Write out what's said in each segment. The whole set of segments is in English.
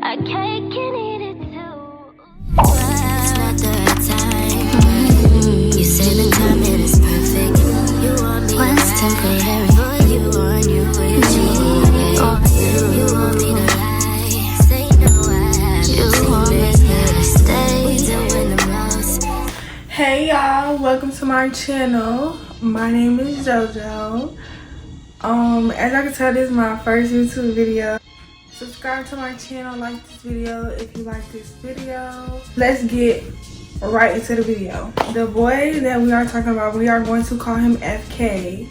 I cake and eat it too. It's not the right time. You say the timing is perfect. You want me What's temporary for you on you with you want me to lie. Say no, I have you want me here to stay. We doing the most. Hey y'all, welcome to my channel. My name is JoJo. As I can tell, this is my first YouTube video. Subscribe to my channel, like this video if you like this video. Let's get right into the video. The boy that we are talking about, we are going to call him FK.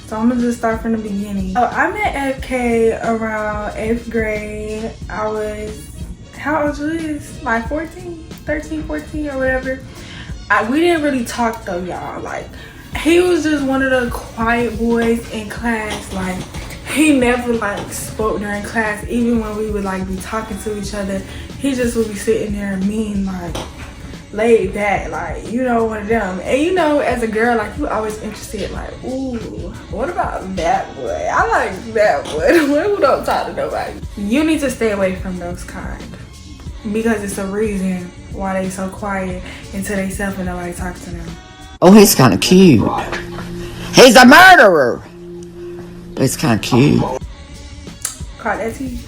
So I'm gonna just start from the beginning. So I met FK around 8th grade. I was, how old was this? Like 13, 14 or whatever. We didn't really talk though, y'all. Like, he was just one of the quiet boys in class. Like, he never like spoke during class. Even when we would like be talking to each other, he just would be sitting there mean, like laid back, like, you know, one of them. And you know, as a girl, like, you always interested, like, ooh, what about that boy? I like that boy. Who don't talk to nobody. You need to stay away from those kind, because it's a reason why they so quiet until they self and nobody talks to them. Oh, he's kind of cute. He's a murderer. But he's kind of cute. Caught that tea.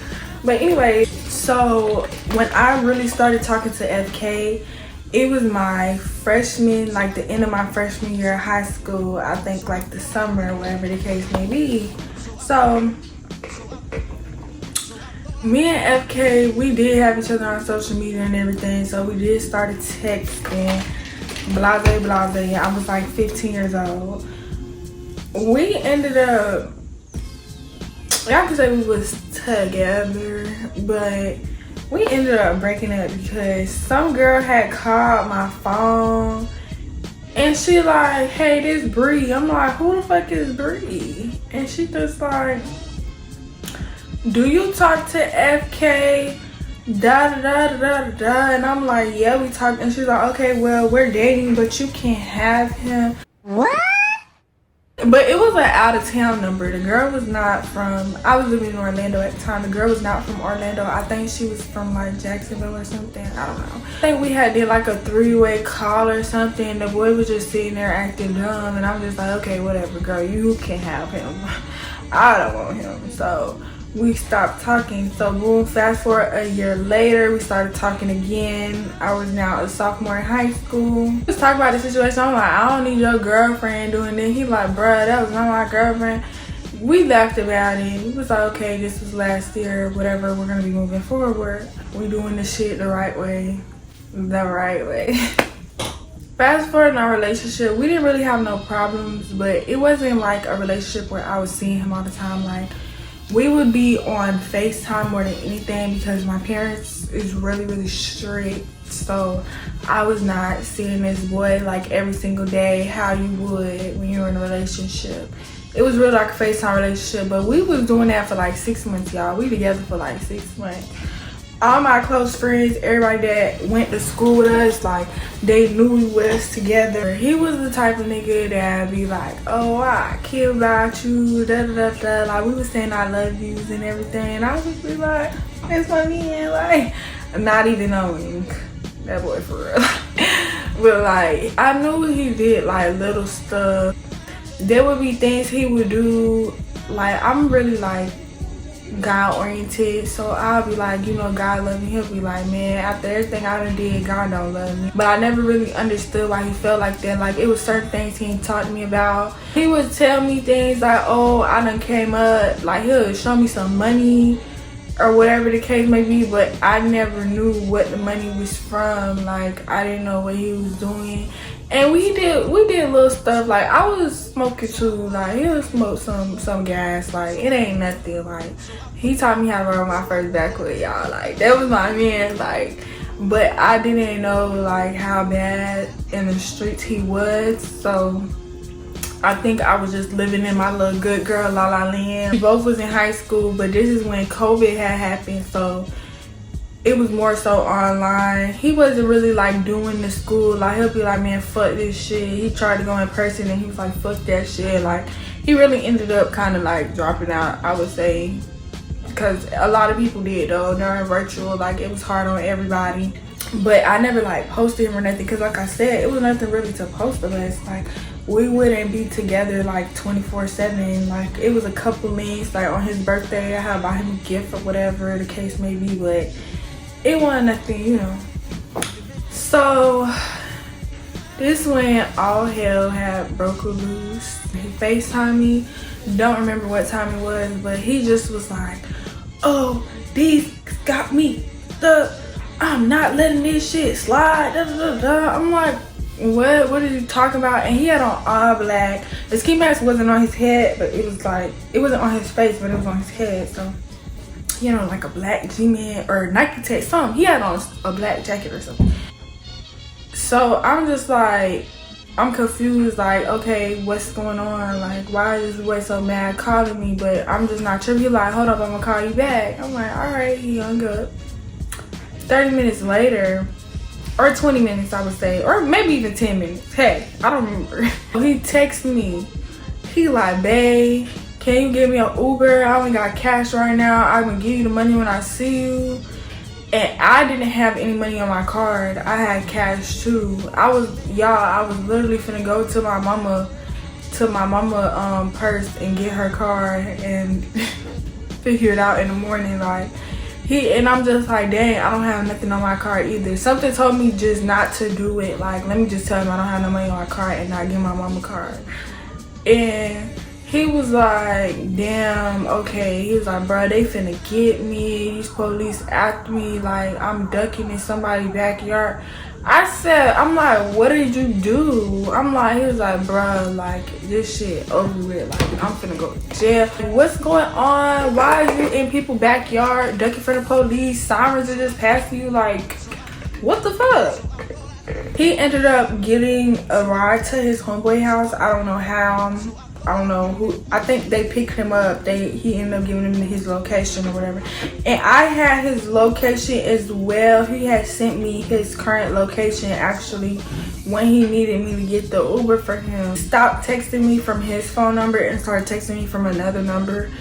But anyway, so when I really started talking to FK, it was my freshman, like the end of my freshman year of high school. I think like the summer, whatever the case may be. So me and FK, we did have each other on social media and everything. So we did start texting, blase, blase. I was like 15 years old. We ended up, y'all could say we was together, but we ended up breaking up because some girl had called my phone and she like, hey, this Bree. I'm like, who the fuck is Bree? And she just like, do you talk to FK? Da da da da da da. And I'm like, yeah, we talked. And she's like, okay, well, we're dating, but you can't have him. What? But it was an out of town number. The girl was not from, I was living in Orlando at the time. The girl was not from Orlando. I think she was from like Jacksonville or something. I don't know. I think we had did like a 3-way call or something. The boy was just sitting there acting dumb. And I'm just like, okay, whatever, girl. You can have him. I don't want him. So we stopped talking. So boom, fast forward a year later, we started talking again. I was now a sophomore in high school. Let's talk about the situation. I'm like, I don't need your girlfriend doing this. He like, bruh, that was not my girlfriend. We laughed about it. We was like, okay, this was last year, whatever, we're gonna be moving forward. We doing this shit the right way. The right way. Fast forward in our relationship, we didn't really have no problems, but it wasn't like a relationship where I was seeing him all the time. Like, we would be on FaceTime more than anything because my parents is really strict. So I was not seeing this boy like every single day how you would when you're in a relationship. It was really like a FaceTime relationship, but we was doing that for like 6 months, y'all. We together for like 6 months. All my close friends, everybody that went to school with us, like, they knew we was together. He was the type of nigga that'd be like, oh, I care about you, da da da da. Like, we was saying I love yous and everything. And I would just be like, that's my man. Like, not even knowing that boy for real. But like, I knew he did like little stuff. There would be things he would do. Like, I'm really like God oriented, so I'll be like, you know, God love me. He'll be like, man, after everything I done did, God don't love me. But I never really understood why he felt like that. Like, it was certain things he taught me about. He would tell me things like, oh, I done came up, like he'll show me some money or whatever the case may be, but I never knew what the money was from. Like, I didn't know what he was doing. And we did little stuff. Like, I was smoking too. Like, he would smoke some gas. Like, it ain't nothing. Like, he taught me how to ride my first backwood, y'all. Like, that was my man. Like, but I didn't know like how bad in the streets he was. So I think I was just living in my little good girl la la land. We both was in high school, but this is when COVID had happened, so it was more so online. He wasn't really like doing the school. Like, he'll be like, man, fuck this shit. He tried to go in person and he was like, fuck that shit. Like, he really ended up kind of like dropping out, I would say. because a lot of people did though during virtual. Like it was hard on everybody, but I never like posted him or nothing because like I said, it was nothing really to post unless like we wouldn't be together like 24/7. Like it was a couple links like on his birthday I had bought him a gift or whatever the case may be, but it wasn't nothing, you know. So this when all hell had broke loose. He FaceTimed me. Don't remember what time it was, but he just was like, oh, these got me. I'm not letting this shit slide. Da, da, da, da. I'm like, what are you talking about? And he had on all black. The ski mask wasn't on his head, but it was like, it wasn't on his face, but it was on his head. So, you know, like a black G-Man or Nike Tech, something. He had on a black jacket or something. So I'm just like, I'm confused, like, okay, what's going on? Like, why is this boy so mad calling me? But I'm just not sure. He like, hold up, I'm gonna call you back. I'm like, all right, he hung up. 30 minutes later, or 20 minutes, I would say, or maybe even 10 minutes. Hey, I don't remember. He texts me. He like, babe, can you give me an Uber? I only got cash right now. I'm gonna give you the money when I see you. And I didn't have any money on my card. I had cash too. I was literally finna go to my mama purse and get her card and figure it out in the morning. Like and I'm just like, dang, I don't have nothing on my card either. Something told me just not to do it. Like, let me just tell him I don't have no money on my card and not give my mama card. And he was like, damn, okay. He was like, bro, they finna get me. These police after me. Like, I'm ducking in somebody's backyard. I said, I'm like, what did you do? I'm like, he was like, bro, like, this shit over with. Like, I'm finna go to jail. What's going on? Why are you in people's backyard ducking from the police? Sirens are just passing you. Like, what the fuck? He ended up getting a ride to his homeboy house. I don't know how. I don't know who. I think they picked him up. He ended up giving him his location or whatever. And I had his location as well. He had sent me his current location actually when he needed me to get the Uber for him. He stopped texting me from his phone number and started texting me from another number.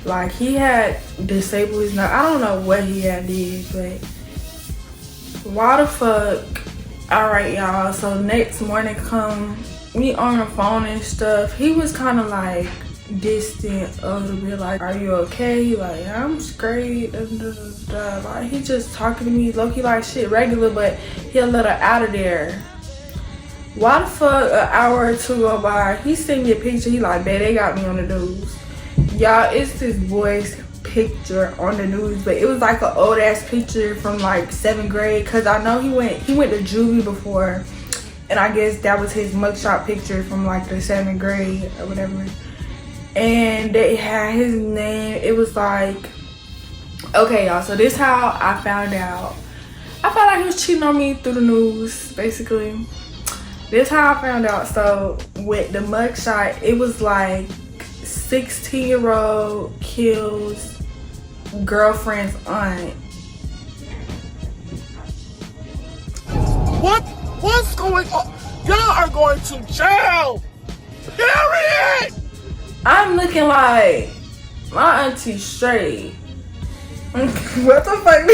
Like he had disabled his number. I don't know what he had did, but why the fuck? Alright, y'all. So next morning come. We on the phone and stuff. He was kind of like distant a little bit, like, are you okay? He like, I'm straight. Like, he just talking to me low-key like shit regular, but he a little out of there. Why the fuck an hour or two go by, he sent me a picture. He like, babe, they got me on the news. Y'all, it's this boy's picture on the news, but it was like an old ass picture from like 7th grade, because I know he went to juvie before. And I guess that was his mugshot picture from like the 7th grade or whatever. And they had his name. It was like, okay, y'all. So this how I found out. I found out he was cheating on me through the news, basically. This how I found out. So with the mugshot, it was like 16-year-old kills girlfriend's aunt. What's going on? Y'all are going to jail. Period. I'm looking like my auntie straight. What the fuck?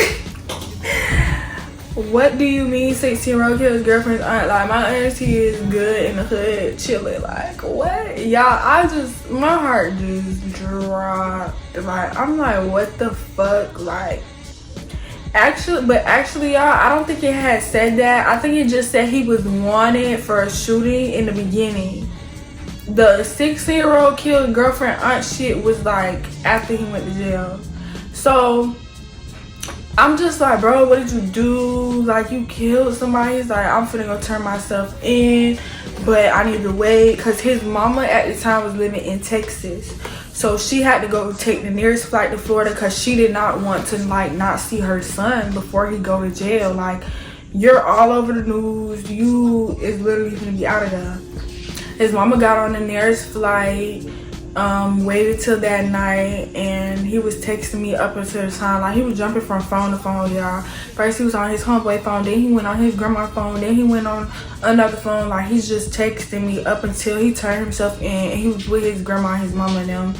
What do you mean 16-year-old kills girlfriend's aunt? Like, my auntie is good in the hood, chilling. Like, what? Y'all, my heart just dropped. Like, I'm like, what the fuck? Like, Actually, y'all, I don't think it had said that. I think it just said he was wanted for a shooting in the beginning. The 16-year-old killed girlfriend aunt shit was like after he went to jail. So I'm just like, bro, what did you do? Like, you killed somebody. He's like, I'm finna go turn myself in, but I need to wait, because his mama at the time was living in Texas. So she had to go take the nearest flight to Florida because she did not want to like not see her son before he go to jail. Like, you're all over the news. You is literally gonna be out of there. His mama got on the nearest flight, waited till that night, and he was texting me up until the time. Like, he was jumping from phone to phone, y'all. First he was on his homeboy phone, then he went on his grandma's phone, then he went on another phone. Like, he's just texting me up until he turned himself in, and he was with his grandma and his mama and them.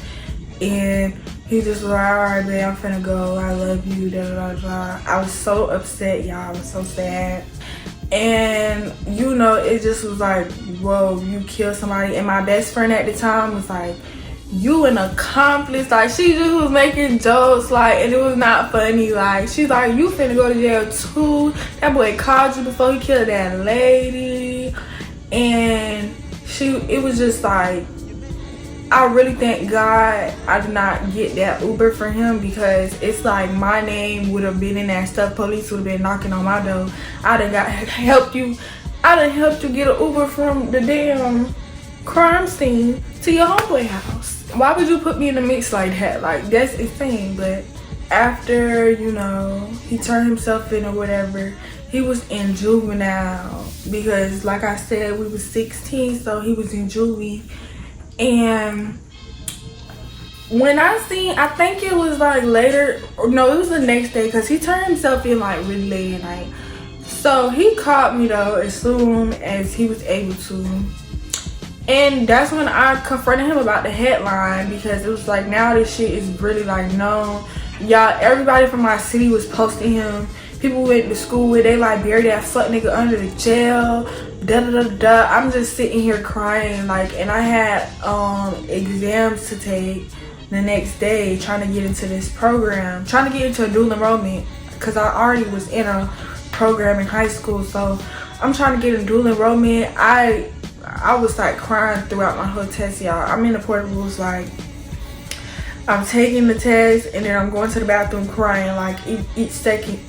And He just was like, alright, babe, I'm finna go. I love you, da da da da. I was so upset, y'all. I was so sad. And, you know, it just was like, whoa, you killed somebody. And my best friend at the time was like, you an accomplice. Like, she just was making jokes, like, and it was not funny. Like, she's like, you finna go to jail too. That boy called you before he killed that lady. And it was just like, I really thank God I did not get that Uber for him, because it's like my name would have been in that stuff. Police would have been knocking on my door. I done helped you get an Uber from the damn crime scene to your homeboy house. Why would you put me in the mix like that? Like, that's insane. But after, you know, he turned himself in or whatever, he was in juvenile, because like I said, we was 16, so he was in juvie. And when I think it was like later, or no, it was the next day, because he turned himself in like really late at night. So he called me though as soon as he was able to. And that's when I confronted him about the headline, because it was like, now this shit is really like known. Y'all, everybody from my city was posting him. People went to school with, they like buried that fuck nigga under the jail. Da da da da. I'm just sitting here crying, like, and I had exams to take the next day, trying to get into this program, trying to get into a dual enrollment, because I already was in a program in high school. So I'm trying to get in dual enrollment. I was like crying throughout my whole test, y'all. I'm in the portables, like, I'm taking the test and then I'm going to the bathroom crying, like each section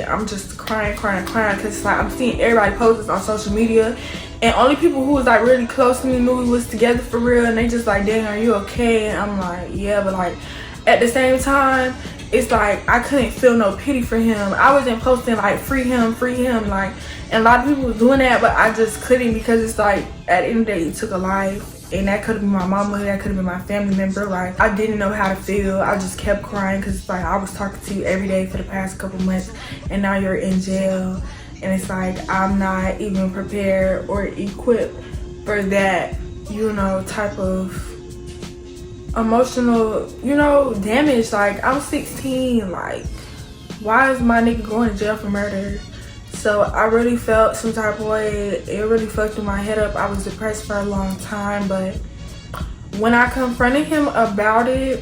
I'm just crying, because it's like I'm seeing everybody post this on social media, and only people who was like really close to me knew we was together for real, and they just like, dang, are you okay? And I'm like, yeah, but like at the same time, it's like I couldn't feel no pity for him. I wasn't posting like free him, like, and a lot of people was doing that, but I just couldn't, because it's like at the end of the day, he took a life. And that could have been my mama, that could have been my family member. Like, I didn't know how to feel. I just kept crying, because it's like I was talking to you every day for the past couple months, and now you're in jail. And it's like I'm not even prepared or equipped for that, you know, type of emotional, you know, damage. Like, I'm 16. Like, why is my nigga going to jail for murder? So I really felt some type of way. It really fucked my head up. I was depressed for a long time, but when I confronted him about it,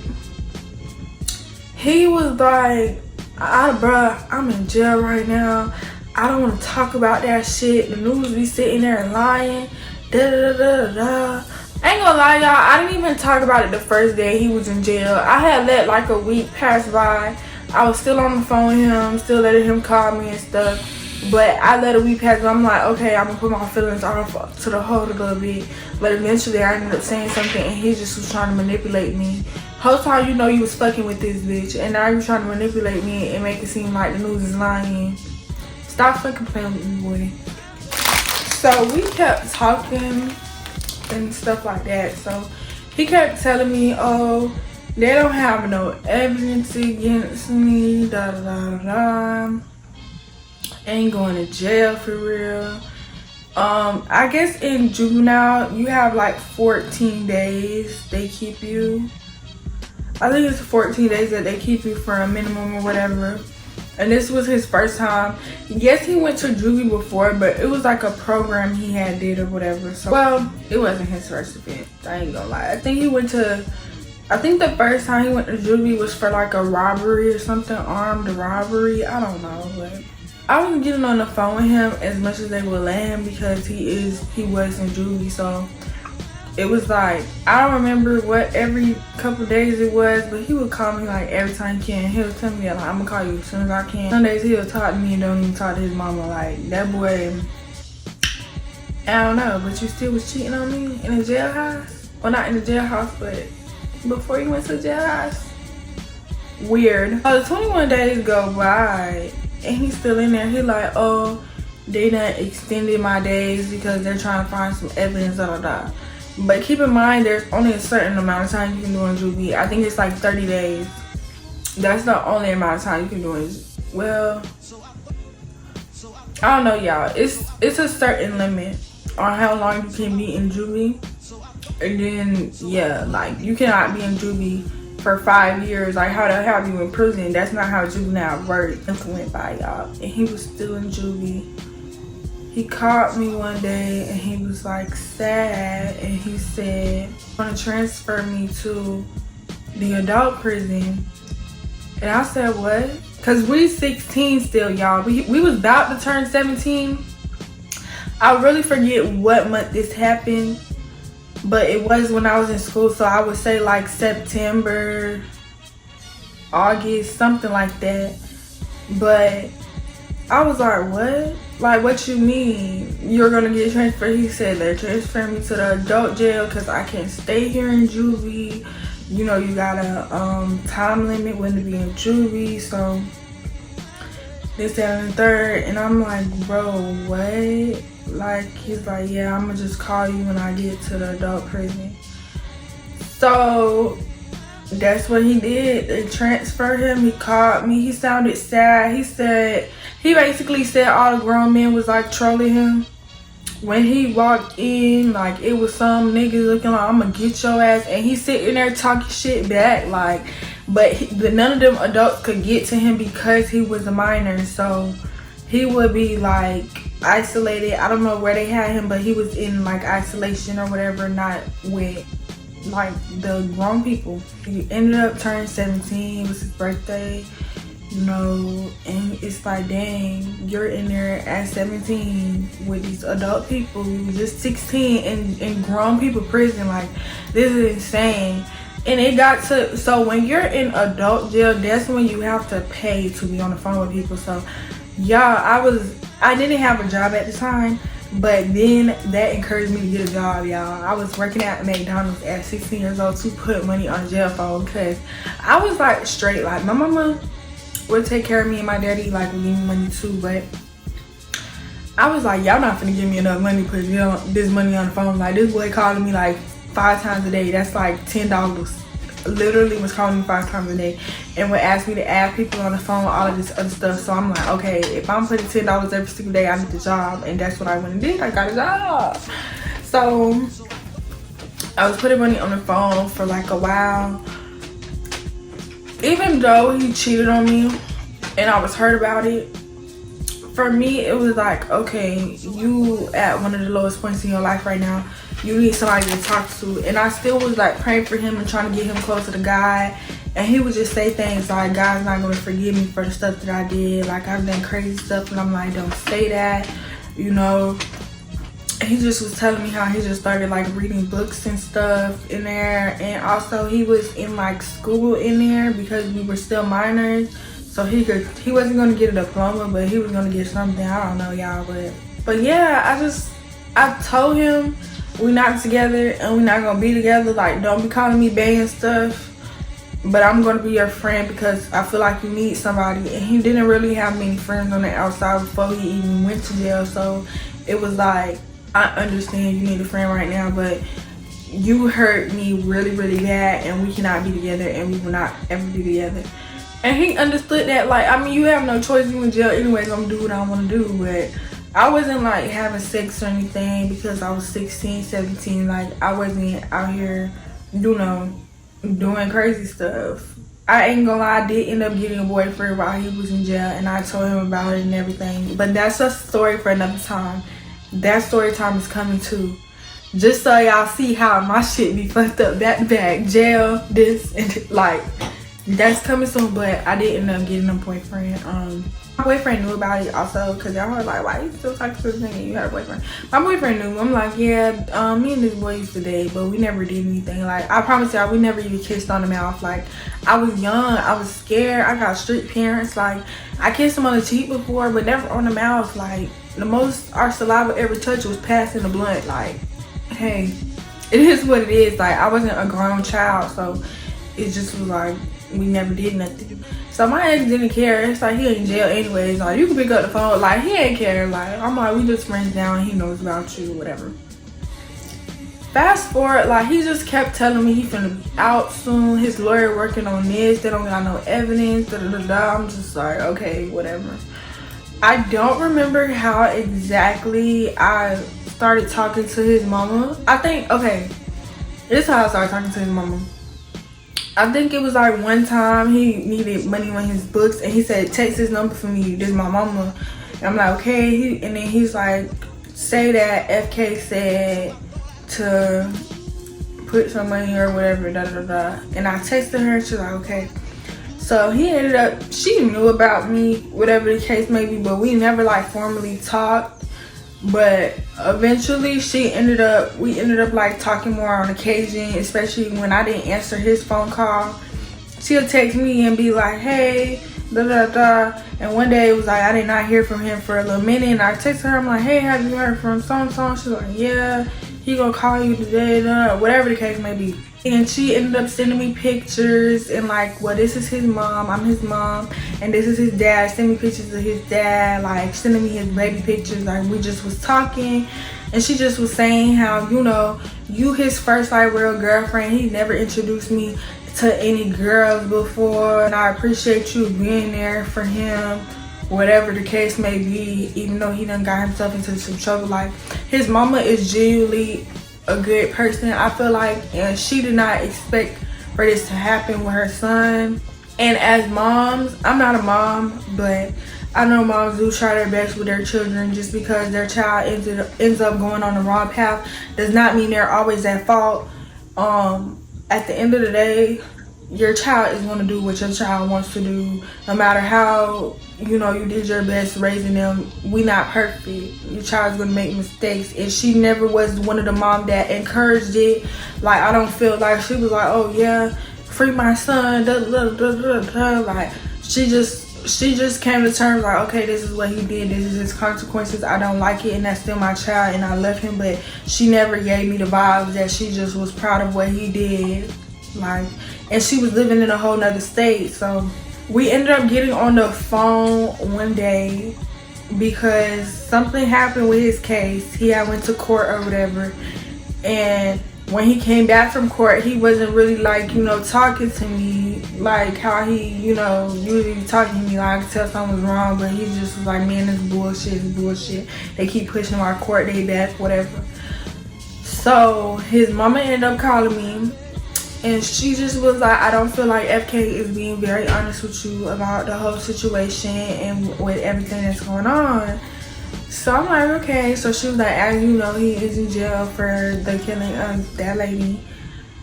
he was like, bruh, I'm in jail right now. I don't want to talk about that shit. The news be sitting there and lying. Da da da da da. I ain't gonna lie, y'all, I didn't even talk about it the first day he was in jail. I had let like a week pass by. I was still on the phone with him, still letting him call me and stuff. But I let a week pass, and I'm like, okay, I'm gonna put my feelings off to the hold a little bit. But eventually I ended up saying something, and he just was trying to manipulate me. Whole time you know you was fucking with this bitch, and now you're trying to manipulate me and make it seem like the news is lying. Stop fucking playing with me, boy. So we kept talking and stuff like that. So he kept telling me, oh, they don't have no evidence against me, da da da da. Ain't going to jail for real. I guess in juvenile you have like 14 days they keep you. I think it's 14 days that they keep you for a minimum or whatever. And this was his first time. Yes, he went to juvie before, but it was like a program he had did or whatever. So, well, it wasn't his first event, I ain't gonna lie. I think the first time he went to juvie was for like a robbery or something, armed robbery, I don't know. But I wasn't getting on the phone with him as much as they would let him, because he was in juvie. So it was like, I don't remember what every couple days it was, but he would call me like every time he can. He'll tell me like, I'm gonna call you as soon as I can. Some days he'll talk to me and don't even talk to his mama. Like, that boy, I don't know, but you still was cheating on me in the jailhouse? Well, not in the jailhouse, but before you went to the jailhouse? Weird. So the 21 days go by, and he's still in there. He like, oh, they done extended my days because they're trying to find some evidence, da da da. But keep in mind, there's only a certain amount of time you can do in juvie. I think it's like 30 days. That's the only amount of time you can do it. Well, I don't know, y'all. It's a certain limit on how long you can be in juvie. And then, yeah, like, you cannot be in juvie for 5 years. Like, how they have you in prison? That's not how juvenile work. It went by, y'all. And he was still in juvie. He called me one day and he was like sad, and he said, "Want to transfer me to the adult prison?" And I said, "What?" Cause we 16 still, y'all. We was about to turn 17. I really forget what month this happened, but it was when I was in school. So I would say like September, August, something like that. But I was like, "What? Like, what you mean you're gonna get transferred?" He said they're transferring me to the adult jail because I can't stay here in juvie. You know, you got a time limit when to be in juvie, so this, that, and the third. And I'm like, "Bro, what?" Like, he's like, "Yeah, I'm gonna just call you when I get to the adult prison." So that's what he did. They transferred him. He called me. He sounded sad. He basically said all the grown men was like trolling him. When he walked in, like, it was some niggas looking like, "I'm gonna get your ass," and he's sitting there talking shit back, like, but none of them adults could get to him because he was a minor. So he would be like isolated. I don't know where they had him, but he was in like isolation or whatever, not with like the grown people. He ended up turning 17. It was his birthday. You know, and it's like, dang, you're in there at 17 with these adult people. You were just 16 in grown people prison. Like, this is insane. And it got to, so when you're in adult jail, that's when you have to pay to be on the phone with people. So y'all, I didn't have a job at the time, but then that encouraged me to get a job, y'all. I was working at McDonald's at 16 years old to put money on jail phone, because I was like straight, like, my mama would take care of me and my daddy like would give me money too, but I was like, y'all not finna give me enough money to put this money on the phone. Like, this boy calling me like 5 times a day. That's like $10. Literally was calling me 5 times a day and would ask me to add people on the phone, all of this other stuff. So I'm like, okay, if I'm putting $10 every single day, I need the job. And that's what I went and did. I got a job. So I was putting money on the phone for like a while. Even though he cheated on me and I was hurt about it, for me it was like, okay, you at one of the lowest points in your life right now. You need somebody to talk to. And I still was like praying for him and trying to get him closer to God. And he would just say things like, "God's not going to forgive me for the stuff that I did. Like, I've done crazy stuff." And I'm like, "Don't say that," you know. He just was telling me how he just started like reading books and stuff in there. And also he was in like school in there because we were still minors. So he wasn't going to get a diploma, but he was going to get something. I don't know, y'all. But yeah, I told him we're not together and we're not going to be together. Like, don't be calling me bae and stuff. But I'm going to be your friend because I feel like you need somebody. And he didn't really have many friends on the outside before he even went to jail. So it was like, I understand you need a friend right now, but you hurt me really, really bad and we cannot be together and we will not ever be together. And he understood that. Like, I mean, you have no choice. You in jail anyways. I'm gonna do what I want to do. But I wasn't like having sex or anything because I was 16, 17. Like, I wasn't out here, you know, doing crazy stuff. I ain't gonna lie, I did end up getting a boyfriend while he was in jail, and I told him about it and everything. But that's a story for another time. That story time is coming too. Just so y'all see how my shit be fucked up back to back. Jail, this, and like, that's coming soon. But I did end up getting a boyfriend. My boyfriend knew about it also, because y'all were like, "Why you still talking to this nigga? You had a boyfriend?" My boyfriend knew. I'm like, "Yeah, me and this boy used to date, but we never did anything." Like, I promise y'all, we never even kissed on the mouth. Like, I was young, I was scared, I got strict parents. Like, I kissed him on the cheek before, but never on the mouth. Like, the most our saliva ever touched was passing the blunt. Like, hey, it is what it is. Like, I wasn't a grown child, so it just was like, we never did nothing. So my ex didn't care. It's like, he in jail anyways. Like, you can pick up the phone. Like, he ain't care. Like, I'm like, we just friends now and he knows about you, whatever. Fast forward, like, he just kept telling me he finna be out soon. His lawyer working on this. They don't got no evidence. Da, da, da, da. I'm just like, okay, whatever. I don't remember how exactly I started talking to his mama. I think, okay, this is how I started talking to his mama. I think it was like one time he needed money on his books and he said, text his number for me, this is my mama. And I'm like, okay. And then he's like, say that FK said to put some money or whatever, da da da. And I texted her and she's like, okay. So he ended up, she knew about me, whatever the case may be, but we never like formally talked. But eventually we ended up like talking more on occasion, especially when I didn't answer his phone call. She'll text me and be like, hey, da da da. And one day it was like, I did not hear from him for a little minute. And I texted her, I'm like, hey, have you heard from so-and-so? She's like, yeah, he gonna call you today, whatever the case may be. And she ended up sending me pictures and like, well, this is his mom, I'm his mom, and this is his dad. Send me pictures of his dad, like sending me his baby pictures. Like we just was talking and she just was saying how, you know, you his first like real girlfriend. He never introduced me to any girls before, and I appreciate you being there for him, whatever the case may be, even though he done got himself into some trouble. Like his mama is genuinely a good person, I feel like, and she did not expect for this to happen with her son. And as moms, I'm not a mom, but I know moms do try their best with their children. Just because their child ends up going on the wrong path does not mean they're always at fault. At the end of the day, your child is going to do what your child wants to do, no matter how, you know, you did your best raising them. We not perfect. Your child's going to make mistakes. And she never was one of the mom that encouraged it. Like, I don't feel like she was like, oh yeah, free my son, da, da, da, da, da. Like, she just came to terms like, okay, this is what he did, this is his consequences, I don't like it, and that's still my child, and I love him. But she never gave me the vibes that she just was proud of what he did. Like, and she was living in a whole nother state. So we ended up getting on the phone one day because something happened with his case. He had went to court or whatever, and when he came back from court, he wasn't really like, you know, talking to me like how he, you know, usually talking to me. Like, I could tell something was wrong, but he just was like, man, this bullshit. They keep pushing our court date back, whatever. So his mama ended up calling me, and she just was like, I don't feel like FK is being very honest with you about the whole situation and with everything that's going on. So I'm like, okay. So she was like, as you know, he is in jail for the killing of that lady.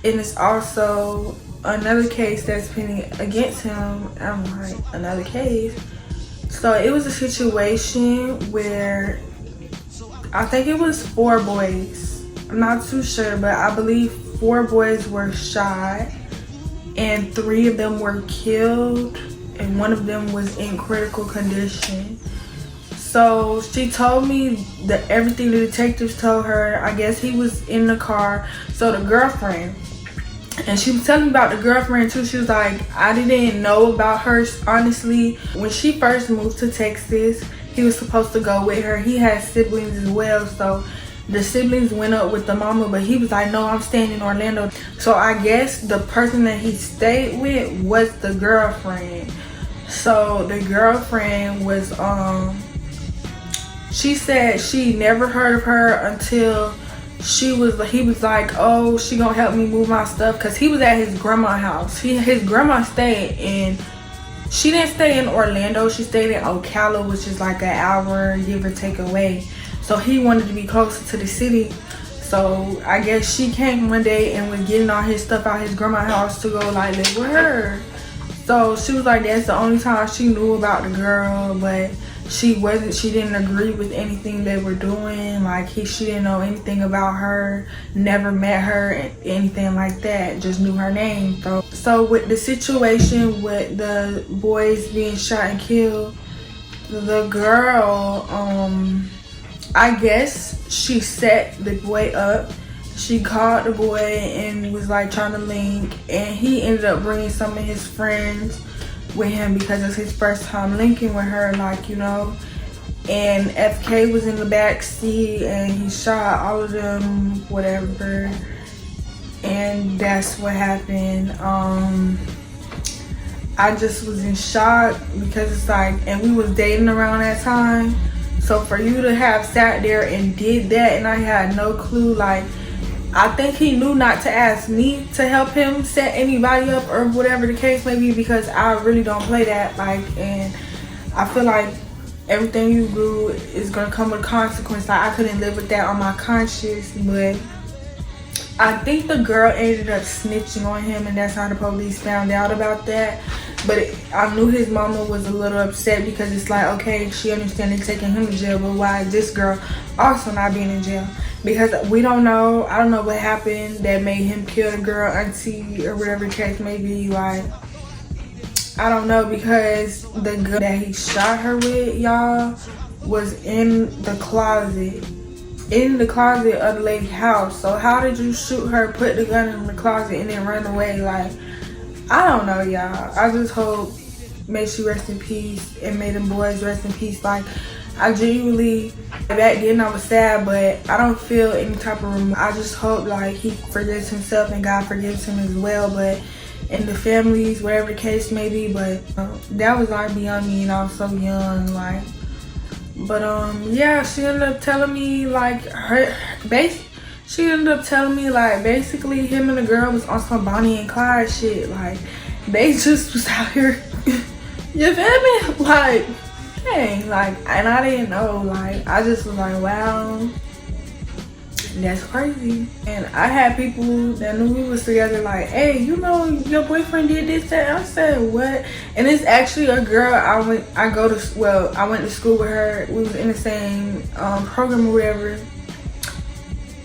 And it's also another case that's pending against him. I'm like, another case? So it was a situation where I think it was 4 boys. I'm not too sure, but I believe 4 boys were shot and 3 of them were killed and 1 of them was in critical condition. So she told me that everything the detectives told her. I guess he was in the car. So the girlfriend, and she was telling me about the girlfriend too. She was like, I didn't know about her, honestly. When she first moved to Texas, he was supposed to go with her. He had siblings as well, so the siblings went up with the mama, but he was like, no, I'm staying in Orlando. So I guess the person that he stayed with was the girlfriend. So the girlfriend was she said she never heard of her until he was like, oh, she gonna help me move my stuff, because he was at his grandma's house. His grandma stayed in, she didn't stay in Orlando, she stayed in Ocala, which is like an hour give or take away. So he wanted to be closer to the city. So I guess she came one day and was getting all his stuff out his grandma's house to go like live with her. So she was like, that's the only time she knew about the girl, but she didn't agree with anything they were doing. Like, she didn't know anything about her, never met her, anything like that, just knew her name. So with the situation with the boys being shot and killed, the girl, I guess she set the boy up. She called the boy and was like trying to link, and he ended up bringing some of his friends with him because it's his first time linking with her, like, you know. And FK was in the back seat and he shot all of them, whatever. And that's what happened. I just was in shock because it's like, and we was dating around that time. So for you to have sat there and did that, and I had no clue, like, I think he knew not to ask me to help him set anybody up or whatever the case may be, because I really don't play that. Like, and I feel like everything you do is gonna come with consequence. Like, I couldn't live with that on my conscience. But I think the girl ended up snitching on him, and that's how the police found out about that. But I knew his mama was a little upset, because it's like, okay, she understands taking him to jail, but why is this girl also not being in jail? Because we don't know. I don't know what happened that made him kill the girl auntie or whatever the case may be. Like, I don't know, because the gun that he shot her with, y'all, was in the closet. In the closet of the lady's house. So how did you shoot her, put the gun in the closet, and then run away? Like, I don't know, y'all. I just hope, may she rest in peace, and may them boys rest in peace. Like, I genuinely, back then I was sad, but I don't feel any type of remorse. I just hope, like, he forgives himself and God forgives him as well. But in the families, whatever the case may be, but that was like beyond me, and I was so young, like. But yeah, she ended up telling me, like, she ended up telling me, like, basically him and the girl was on some Bonnie and Clyde shit. Like, they just was out here, you feel me? Like, dang, like, and I didn't know. Like, I just was like, wow, that's crazy. And I had people that knew we was together, like, hey, you know, your boyfriend did this, that. I said, what? And it's actually a girl I went to school with her. We was in the same program or whatever.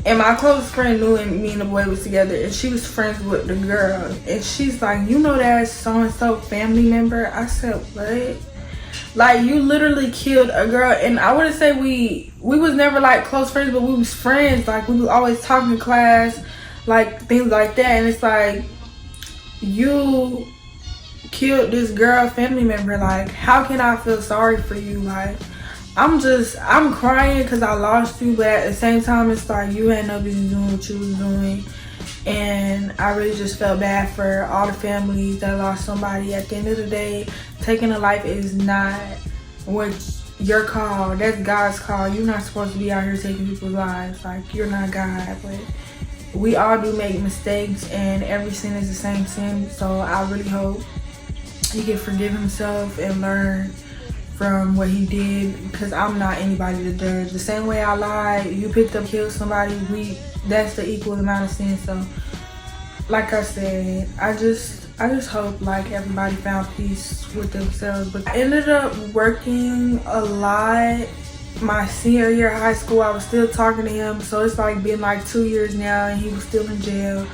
And my closest friend knew me and the boy was together, and she was friends with the girl. And she's like, you know that so-and-so family member? I said, what? Like, you literally killed a girl. And I wouldn't say we was never like close friends, but we was friends. Like, we was always talking in class, like things like that. And it's like, you killed this girl family member. Like, how can I feel sorry for you? Like, I'm crying because I lost you, but at the same time, it's like, you had no business doing what you was doing. And I really just felt bad for all the families that lost somebody. At the end of the day, taking a life is not your call. That's God's call. You're not supposed to be out here taking people's lives. Like, you're not God. But we all do make mistakes, and every sin is the same sin. So I really hope he can forgive himself and learn from what he did, because I'm not anybody to judge. The same way I lied, you picked up, killed somebody, that's the equal amount of sin. So like I said, I just hope, like, everybody found peace with themselves. But I ended up working a lot my senior year of high school. I was still talking to him, so it's like been like 2 years now, and he was still in jail.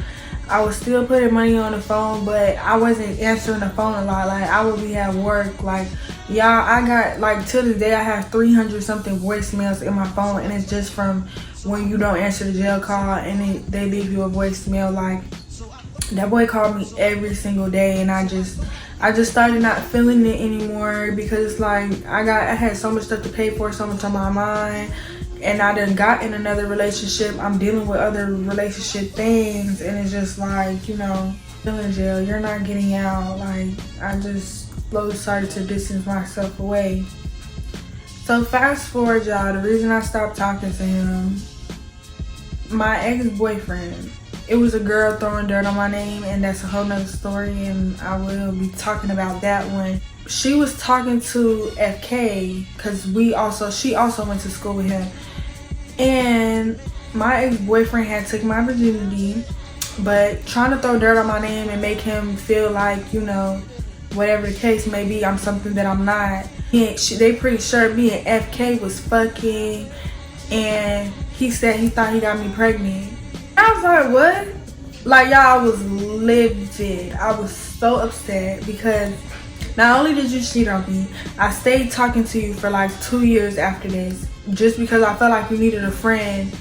I was still putting money on the phone, but I wasn't answering the phone a lot. Like, I would be at work. Like, y'all, I got, like, to this day, I have 300 something voicemails in my phone, and it's just from when you don't answer the jail call and they leave you a voicemail. Like, that boy called me every single day, and I just started not feeling it anymore, because it's like, I had so much stuff to pay for, so much on my mind. And I done got in another relationship. I'm dealing with other relationship things. And it's just like, you know, still in jail. You're not getting out. Like, I just slowly started to distance myself away. So fast forward, y'all. The reason I stopped talking to him, my ex-boyfriend, it was a girl throwing dirt on my name. And that's a whole nother story. And I will be talking about that one. She was talking to FK, because she also went to school with him. And my ex-boyfriend had took my virginity, but trying to throw dirt on my name and make him feel like, you know, whatever the case may be, I'm something that I'm not. They pretty sure me and FK was fucking, and he said he thought he got me pregnant. I was like, what? Like, y'all, I was livid. I was so upset, because not only did you cheat on me, I stayed talking to you for like 2 years after this, just because I felt like you needed a friend.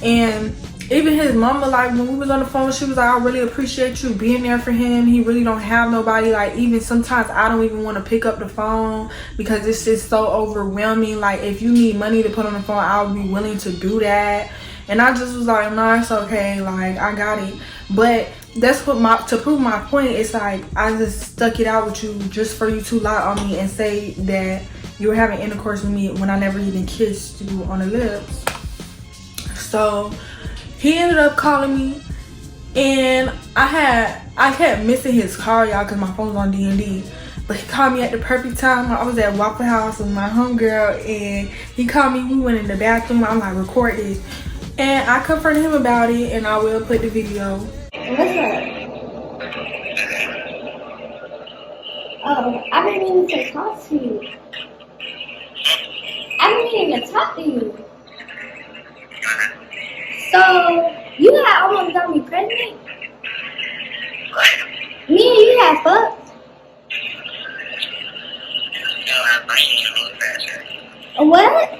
And even his mama, like, when we was on the phone, she was like, I really appreciate you being there for him. He really don't have nobody. Like, even sometimes I don't even want to pick up the phone, because it's just so overwhelming. Like, if you need money to put on the phone, I'll be willing to do that. And I just was like, no, it's okay. Like, I got it. But that's what to prove my point, it's like, I just stuck it out with you just for you to lie on me and say that you were having intercourse with me when I never even kissed you on the lips. So He ended up calling me, and I kept missing his call, y'all, because my phone was on D&D. But he called me at the perfect time. I was at Waffle House with my homegirl, and he called me. We went in the bathroom. I'm like, record this. And I confronted him about it, and I will put the video. What's up? Oh, I've been meaning to talk to you. I've been meaning to talk to you. So, you had almost got me pregnant? Me and you had fucked? What?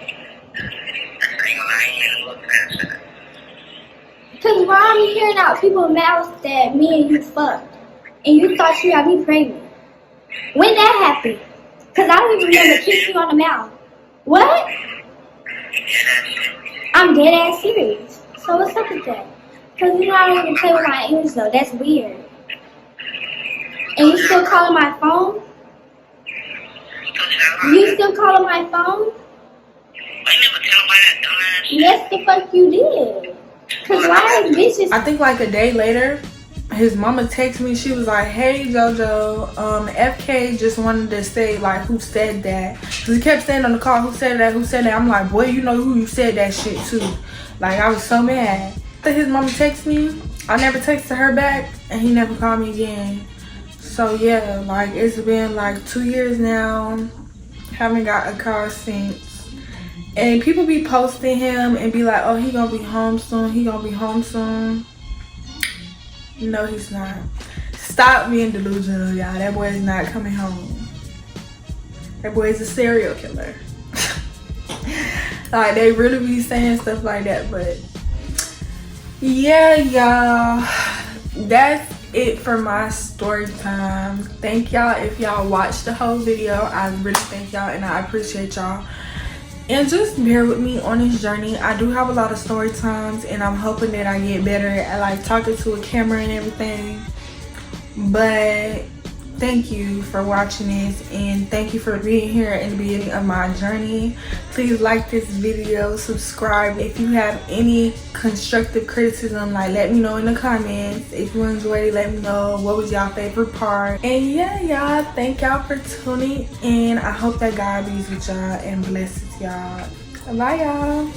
Because why I'm hearing out people's mouths that me and you fucked, and you thought you had me pregnant. When that happened? Because I don't even remember kissing you on the mouth. What? I'm dead ass serious. So what's up with that? Because you know I don't even play with my English though. That's weird. And you still calling my phone? You still calling my phone? Yes, the fuck you did. Cause why is bitches? I think like a day later, his mama texted me. She was like, "Hey JoJo, FK just wanted to say like who said that." Cause he kept saying on the call, "Who said that? Who said that?" I'm like, "Boy, you know who you said that shit to." Like I was so mad. After his mama texted me, I never texted her back, and he never called me again. So yeah, like it's been like 2 years now. Haven't got a call since. And people be posting him and be like, "Oh, he gonna be home soon. He gonna be home soon." No, he's not. Stop being delusional, y'all. That boy is not coming home. That boy is a serial killer. Like, they really be saying stuff like that, but yeah, y'all. That's it for my story time. Thank y'all if y'all watched the whole video. I really thank y'all, and I appreciate y'all. And just bear with me on this journey. I do have a lot of story times, and I'm hoping that I get better at like talking to a camera and everything. But thank you for watching this, and thank you for being here in the beginning of my journey. Please like this video, subscribe. If you have any constructive criticism, like let me know in the comments. If you enjoyed it, let me know what was y'all favorite part. And yeah, y'all, thank y'all for tuning in. I hope that God be with y'all and blesses y'all. Bye y'all.